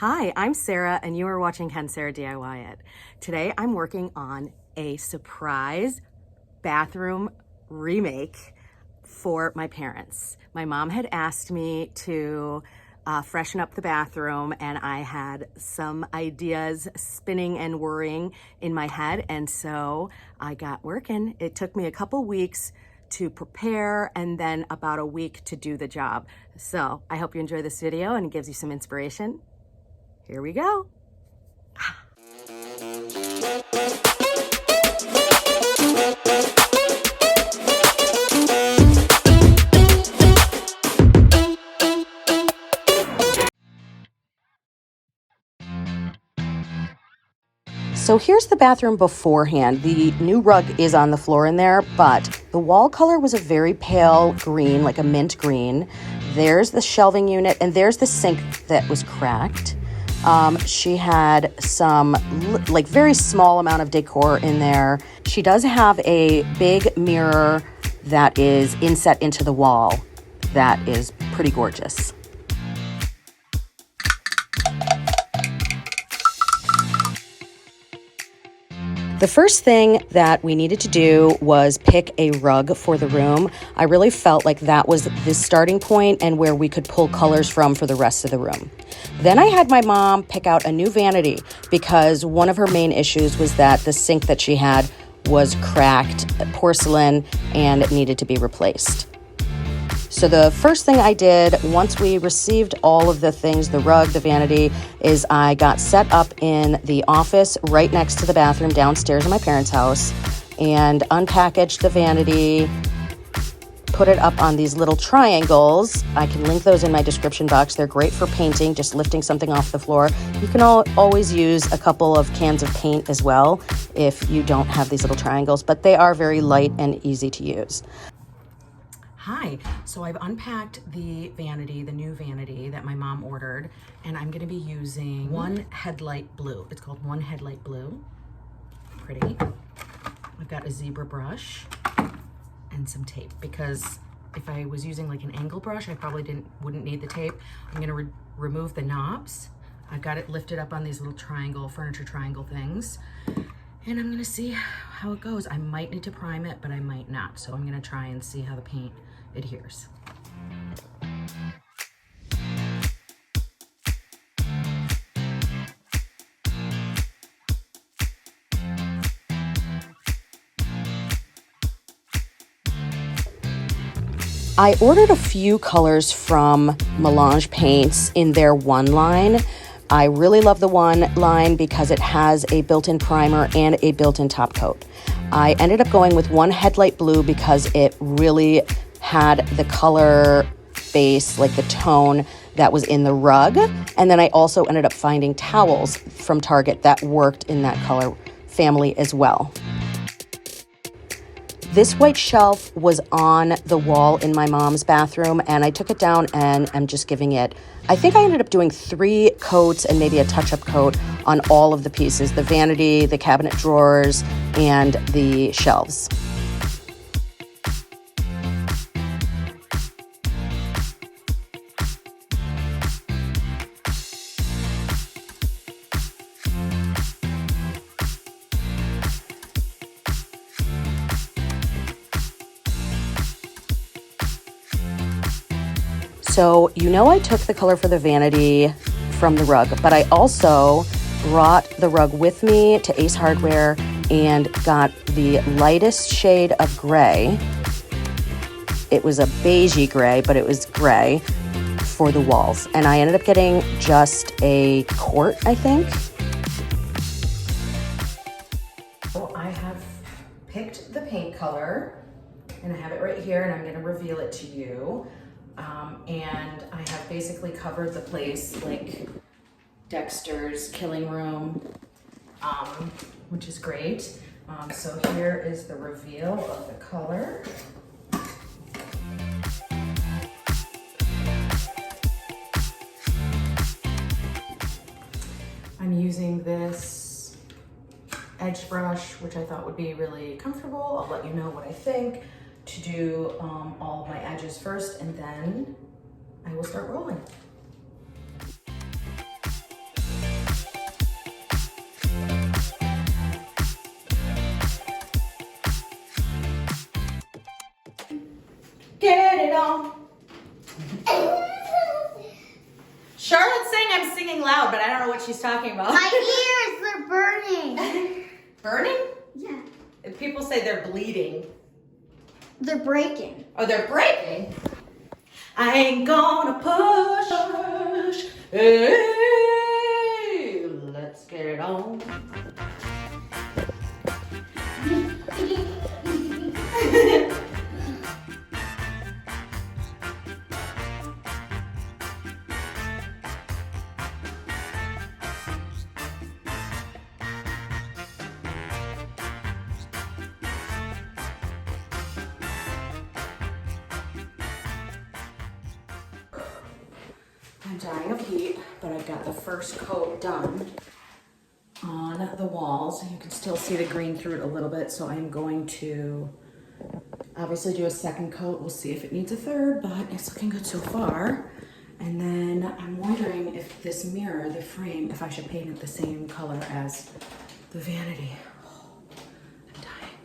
Hi, I'm Sarah and you are watching Ken Sarah DIY It. Today I'm working on a surprise bathroom remake for my parents. My mom had asked me to freshen up the bathroom, and I had some ideas spinning and whirring in my head, and so I got working. It took me a couple weeks to prepare and then about a week to do the job. So I hope you enjoy this video and it gives you some inspiration. Here we go. So here's the bathroom beforehand. The new rug is on the floor in there, but the wall color was a very pale green, like a mint green. There's the shelving unit, and there's the sink that was cracked. She had some like very small amount of decor in there. She does have a big mirror that is inset into the wall that is pretty gorgeous. The first thing that we needed to do was pick a rug for the room. I really felt like that was the starting point and where we could pull colors from for the rest of the room. Then I had my mom pick out a new vanity because one of her main issues was that the sink that she had was cracked porcelain and it needed to be replaced. So the first thing I did once we received all of the things, the rug, the vanity, is I got set up in the office right next to the bathroom downstairs in my parents' house and unpackaged the vanity, put it up on these little triangles. I can link those in my description box. They're great for painting, just lifting something off the floor. You can always use a couple of cans of paint as well if you don't have these little triangles, but they are very light and easy to use. Hi, so I've unpacked the vanity, the new vanity that my mom ordered, and I'm gonna be using One Headlight Blue. It's called One Headlight Blue. Pretty. I've got a zebra brush and some tape because if I was using like an angle brush, I probably wouldn't need the tape. I'm gonna remove the knobs. I've got it lifted up on these little furniture triangle things. And I'm gonna see how it goes. I might need to prime it, but I might not. So I'm gonna try and see how the paint adheres. I ordered a few colors from Melange Paints in their one line. I really love the one line because it has a built-in primer and a built-in top coat. I ended up going with One Headlight Blue because it really had the color base, like the tone that was in the rug. And then I also ended up finding towels from Target that worked in that color family as well. This white shelf was on the wall in my mom's bathroom, and I took it down and I'm just giving it, I think I ended up doing 3 coats and maybe a touch-up coat on all of the pieces, the vanity, the cabinet drawers, and the shelves. So, you know, I took the color for the vanity from the rug, but I also brought the rug with me to Ace Hardware and got the lightest shade of gray. It was a beigey gray, but it was gray for the walls. And I ended up getting just a quart, I think. So I have picked the paint color and I have it right here and I'm gonna reveal it to you. And I have basically covered the place like Dexter's Killing Room, which is great. So here is the reveal of the color. I'm using this edge brush, which I thought would be really comfortable. I'll let you know what I think. To do all of my edges first, and then I will start rolling. Charlotte's saying I'm singing loud, but I don't know what she's talking about. My ears, they're burning. Burning? Yeah. People say they're bleeding. They're breaking. Oh, they're breaking? I ain't gonna push. Hey, let's get it on. I'm dying of heat, but I've got the first coat done on the walls. You can still see the green through it a little bit, so I'm going to obviously do a second coat. We'll see if it needs a third, but it's looking good so far. And then I'm wondering if this mirror, the frame, if I should paint it the same color as the vanity. Oh, I'm dying.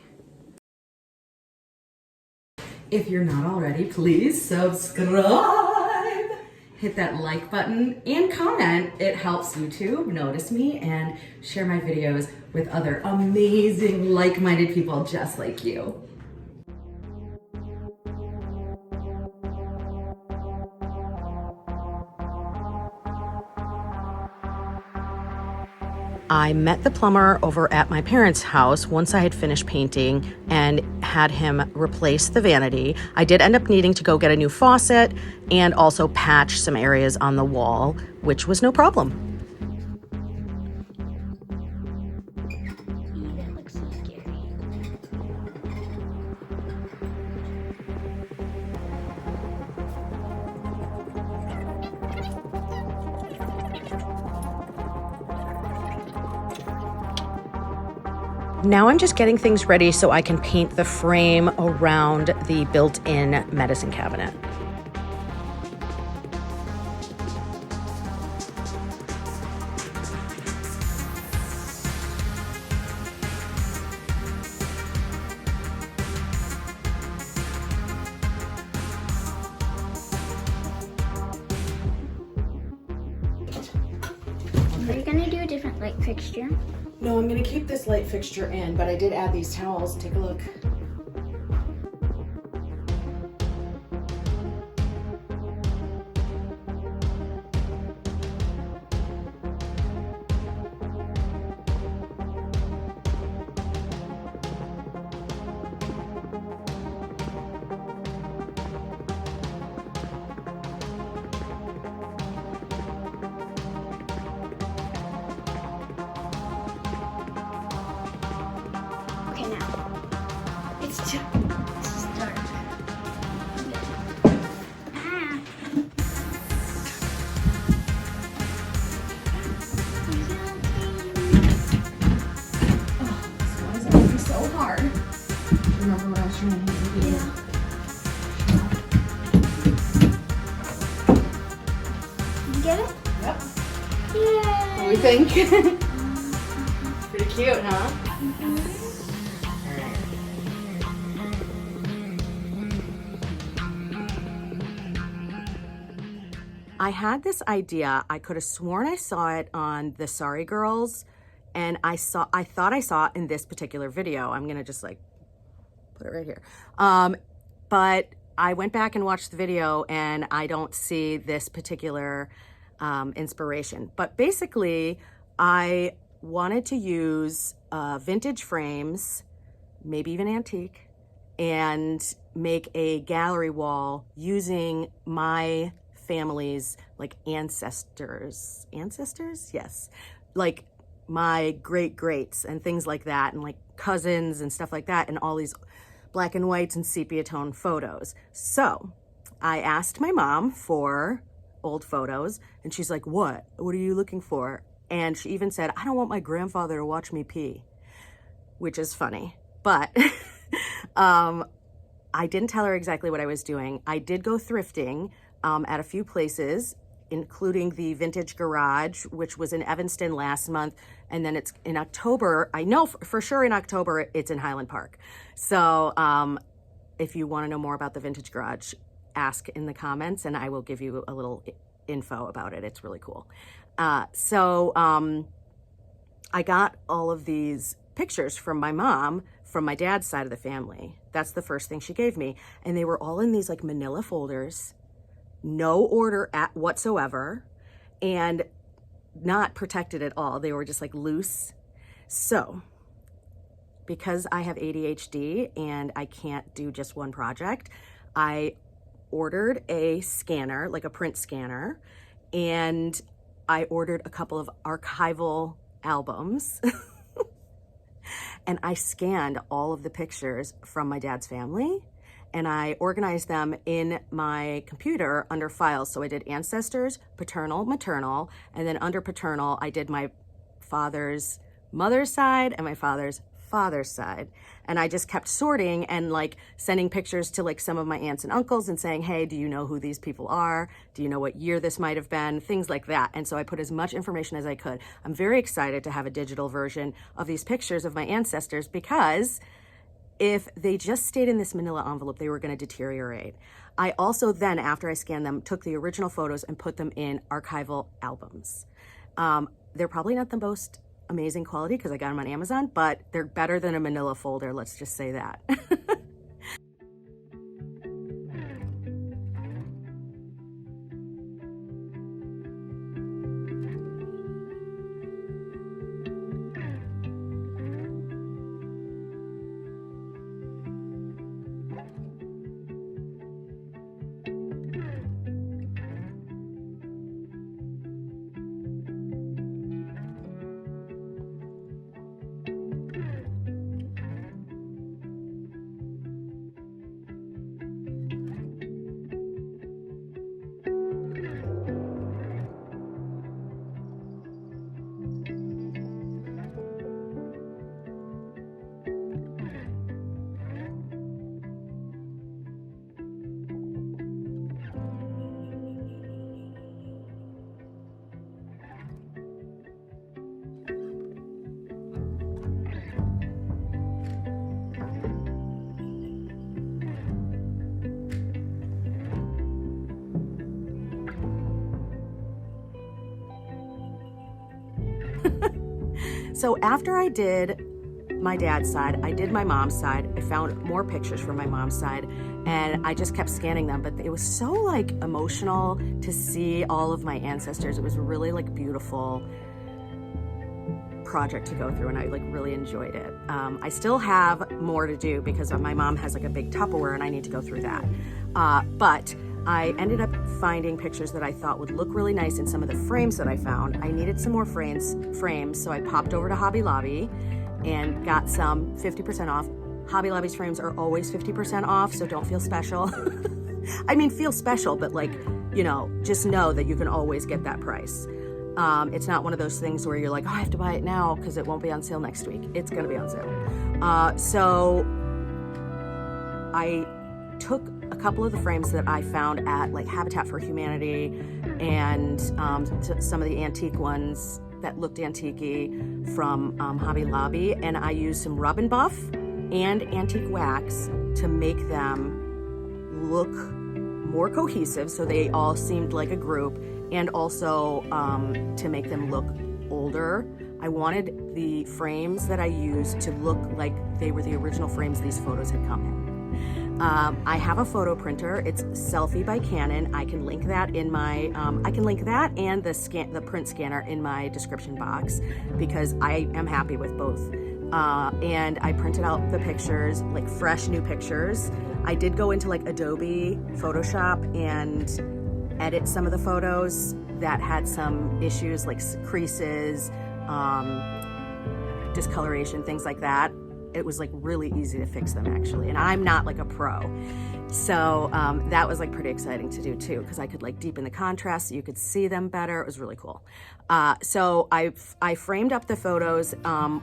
If you're not already, please subscribe. Hit that like button and comment. It helps YouTube notice me and share my videos with other amazing like-minded people just like you. I met the plumber over at my parents' house once I had finished painting and had him replace the vanity. I did end up needing to go get a new faucet and also patch some areas on the wall, which was no problem. That looks so scary. Now I'm just getting things ready so I can paint the frame around the built-in medicine cabinet. Are you gonna do a different light fixture? No, I'm gonna keep this light fixture in, but I did add these towels. Take a look. Okay, now. It's dark. Ah. Why is everything so hard? Remember what I was trying to do? Yeah. You get it? Yep. Yay! What do we think? Pretty cute, huh? I had this idea. I could have sworn I saw it on the Sorry Girls, and I thought I saw it in this particular video. I'm gonna just like put it right here. But I went back and watched the video, and I don't see this particular inspiration. But basically, I wanted to use vintage frames, maybe even antique, and make a gallery wall using my family's like ancestors, yes, like my greats and things like that, and like cousins and stuff like that, and all these black and whites and sepia tone photos. So I asked my mom for old photos, and she's like, what are you looking for? And she even said, I don't want my grandfather to watch me pee, which is funny. But I didn't tell her exactly what I was doing. I did go thrifting at a few places, including the Vintage Garage, which was in Evanston last month. And then it's in October. I know for sure in October, it's in Highland Park. So if you want to know more about the Vintage Garage, ask in the comments and I will give you a little info about it. It's really cool. So I got all of these pictures from my mom from my dad's side of the family. That's the first thing she gave me. And they were all in these like manila folders, no order at whatsoever, and not protected at all. They were just like loose. So because I have ADHD and I can't do just one project, I ordered a scanner, like a print scanner, and I ordered a couple of archival albums and I scanned all of the pictures from my dad's family and I organized them in my computer under files. So I did ancestors, paternal, maternal, and then under paternal, I did my father's mother's side and my father's side. And I just kept sorting and like sending pictures to like some of my aunts and uncles and saying, hey, do you know who these people are? Do you know what year this might have been? Things like that. And so I put as much information as I could. I'm very excited to have a digital version of these pictures of my ancestors because if they just stayed in this manila envelope, they were going to deteriorate. I also then, after I scanned them, took the original photos and put them in archival albums. They're probably not the most amazing quality because I got them on Amazon, but they're better than a manila folder, let's just say that. So after I did my dad's side, I did my mom's side. I found more pictures from my mom's side and I just kept scanning them, but it was so like emotional to see all of my ancestors. It was a really like beautiful project to go through and I like really enjoyed it. I still have more to do because my mom has like a big Tupperware and I need to go through that. But I ended up finding pictures that I thought would look really nice in some of the frames that I found. I needed some more frames, so I popped over to Hobby Lobby and got some 50% off. Hobby Lobby's frames are always 50% off, so don't feel special. I mean, feel special, but like, you know, just know that you can always get that price. It's not one of those things where you're like, oh, I have to buy it now because it won't be on sale next week. It's gonna be on sale. So I took a couple of the frames that I found at like Habitat for Humanity and some of the antique ones that looked antique-y from Hobby Lobby, and I used some rub and buff and antique wax to make them look more cohesive, so they all seemed like a group, and also to make them look older. I wanted the frames that I used to look like they were the original frames these photos had come in. I have a photo printer. It's Selfie by Canon. I can link that in my, I can link that and the print scanner in my description box because I am happy with both. And I printed out the pictures, like fresh new pictures. I did go into like Adobe Photoshop and edit some of the photos that had some issues like creases, discoloration, things like that. It was like really easy to fix them actually. And I'm not like a pro. So that was like pretty exciting to do too, because I could like deepen the contrast so you could see them better. It was really cool. So I framed up the photos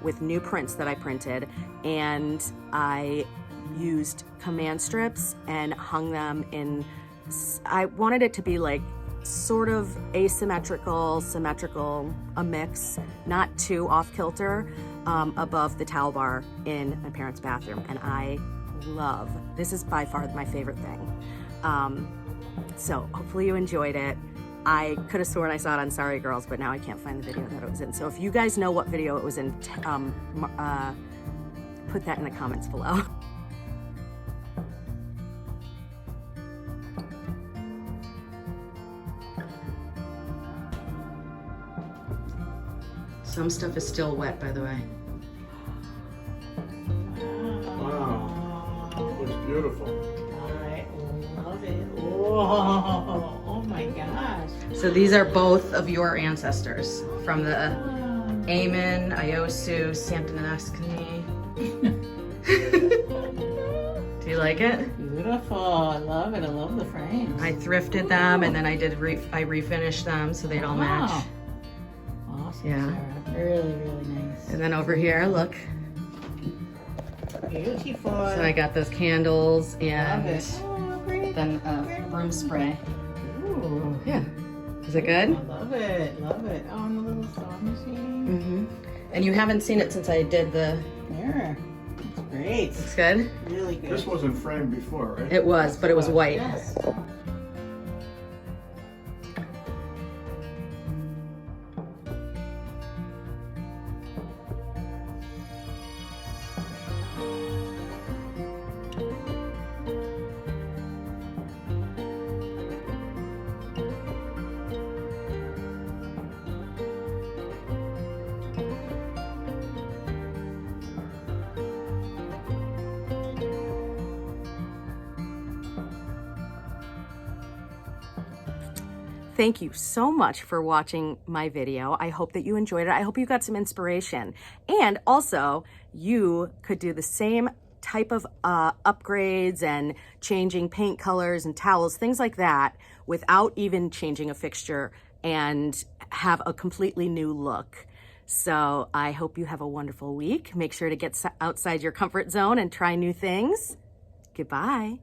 with new prints that I printed, and I used command strips and hung them in, I wanted it to be like sort of asymmetrical, symmetrical, a mix, not too off kilter, above the towel bar in my parents' bathroom. And I love, this is by far my favorite thing. So hopefully you enjoyed it. I could have sworn I saw it on Sorry Girls, but now I can't find the video that it was in. So if you guys know what video it was in, put that in the comments below. Some stuff is still wet, by the way. Wow, looks beautiful. I love it. Whoa, oh my gosh. So these are both of your ancestors from the Amen, Iosu, Santanaskani. Do you like it? Beautiful. I love it. I love the frames. I thrifted them and then I refinished them so they'd all match. Awesome, Yeah. Sarah. Really, really nice. And then over here, look. Beautiful. So I got those candles Love and it. Oh, pretty. then a broom spray. Ooh. Yeah. Is it good? I love it. Love it. Oh, and the little sewing machine. Mm-hmm. And you haven't seen it since I did the... There. It's great. It's good? Really good. This wasn't framed before, right? It was, but it was white. Yes. Thank you so much for watching my video. I hope that you enjoyed it. I hope you got some inspiration. And also, you could do the same type of upgrades and changing paint colors and towels, things like that, without even changing a fixture and have a completely new look. So I hope you have a wonderful week. Make sure to get outside your comfort zone and try new things. Goodbye.